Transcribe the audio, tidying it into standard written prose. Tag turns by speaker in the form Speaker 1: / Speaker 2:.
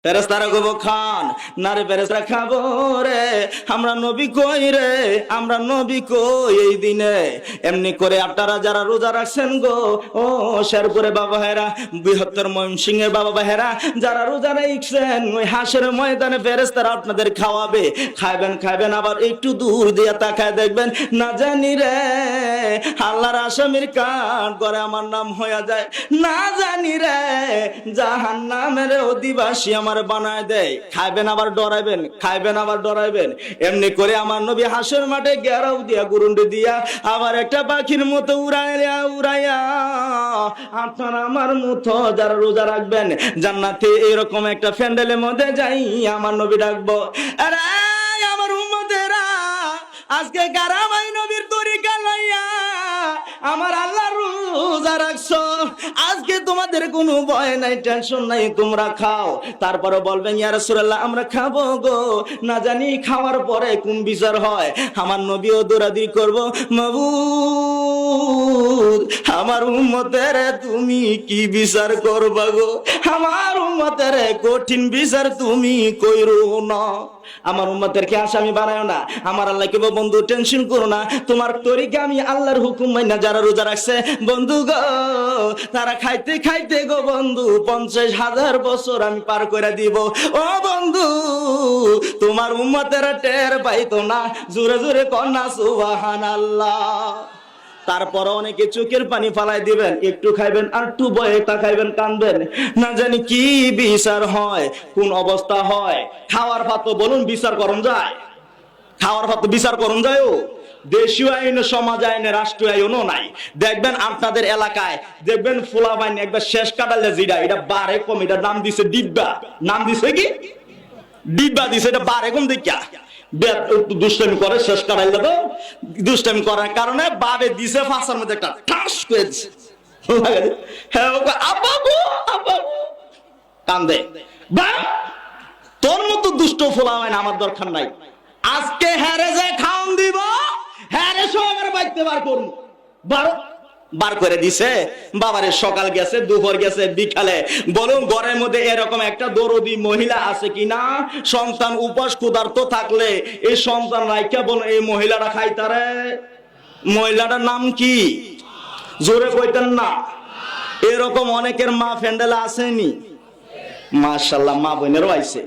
Speaker 1: ফেরেশতারা কইব খান না রে ফেরেশতারা খাবো রে, আমরা নবী কই রে, আমরা নবী কই এই দিনে। এমনি করে আপনারা যারা রোজা রাখছেন গো, ও শেরপুরে বাবা হেরা, বৃহত্তর ময়মনসিংহের বাবা ভাইয়েরা, যারা রোজা রাখছেন ওই হাসের ময়দানে ফেরেশতারা আপনাদের খাওয়াবে। খাইবেন খাইবেন, আবার একটু দূর দিয়ে তাকায় দেখবেন, না জানি রে আল্লাহর আসামির কাঠ করে আমার নাম হয়ে যায়, না জানি রে জাহান্নামের অধিবাসী আমার বানায় দেয়। খাইবেন আবার ডরাইবেন, খাইবেন আবার ডরাইবেন। এমনি করে আমার নবী হাসের মাঠে গেরাও দিয়া গুরুন্ডি দিয়া আবার একটা পাখির মতো উড়াইয়া উড়াইয়া আপনারা আমার মতো যারা রোজা রাখবেন জান্নাতে এরকম একটা প্যান্ডেলের মধ্যে যাই আমার নবী ডাকবো, আরে আমার উম্মতেরা আজকে কারামাই নবীর তরিকা লইয়া আমার আল্লাহ রোজা রাখছো, আজকে তোমাদের কোনো ভয় নাই, টেনশন নাই, তোমরা খাও। তারপরে বলবেন ইয়া রাসূলুল্লাহ আমরা খাবো গো, না জানি খাওয়ার পরে কোন বিচার হয়। আমার নবীও দৌড়াদৌড়ি করবো, মাবুদ আমার উম্মতের তুমি কি বিচার করবা গো, আমার উম্মতের কঠিন বিচার তুমি কইরো না, আমার উম্মতেরকে আসামি বানায়ো না। আমার আল্লাহ কে বন্ধু টেনশন করো না, তোমার তরিকা আমি আল্লাহর হুকুম মাইনা যারা রোজা রাখছে বন্ধু গো, তারা খাইতে খাইতে গো বন্ধু 50,000 বছর আমি পার করে দিব। ও বন্ধু তোমার উম্মতেরা টের পাইতো না, জোরে জোরে কন্যা সুবহানাল্লাহ। তারপর অনেকে চোখের পানি ফালাই দিবেন, একটু খাইবেন আর একটু বয়ে তাকাইবেন, কানবেন, না জানি কি বিচার হয়, কোন অবস্থা হয়। খাওয়ার ভাত বলুন বিচার করুন যায়, খাওয়ার ভাত বিচার করুন যায়, ও দেশীয় আইন, সমাজ আইনে, রাষ্ট্রীয় আইনও নাই। দেখবেন আপনাদের এলাকায় দেখবেন ফুলা বাইন একবার শেষ কাটালে যেটা এটা বারে কম, এটা নাম দিছে ডিব্বা, নাম দিছে কি ডিব্বা দিছে, এটা বারে কম দেখা দুষ্টামি করে শেষ কাটাই দেবো, দুষ্টামি করার কারণে বাবে দিছে ফাঁসার মধ্যে একটা ঠাস করে দিছে, কান্দে বা তোর মতো দুষ্ট ফোলা হয় না, আমার দরকার নাই। আজকে হ্যারে যে খাওন দিব, হ্যারে সবার বাইতে বার করুন, বার করে দিছে। বাবারে সকাল গেছে, দুপুর গেছে, বিকালে বলুন ঘরের মধ্যে এরকম একটা দরদি মহিলা আছে কিনা, সন্তান উপাস ক্ষুধার্ত থাকলে এই সন্তান রাইখা বলুন এই মহিলাটা খাইতারে, মহিলাটার নাম কি জোরে কইতেন না। এরকম অনেকের মা ফ্যান্ডেলে আসেনি, মাশাআল্লাহ মা বোনেরও আইছে।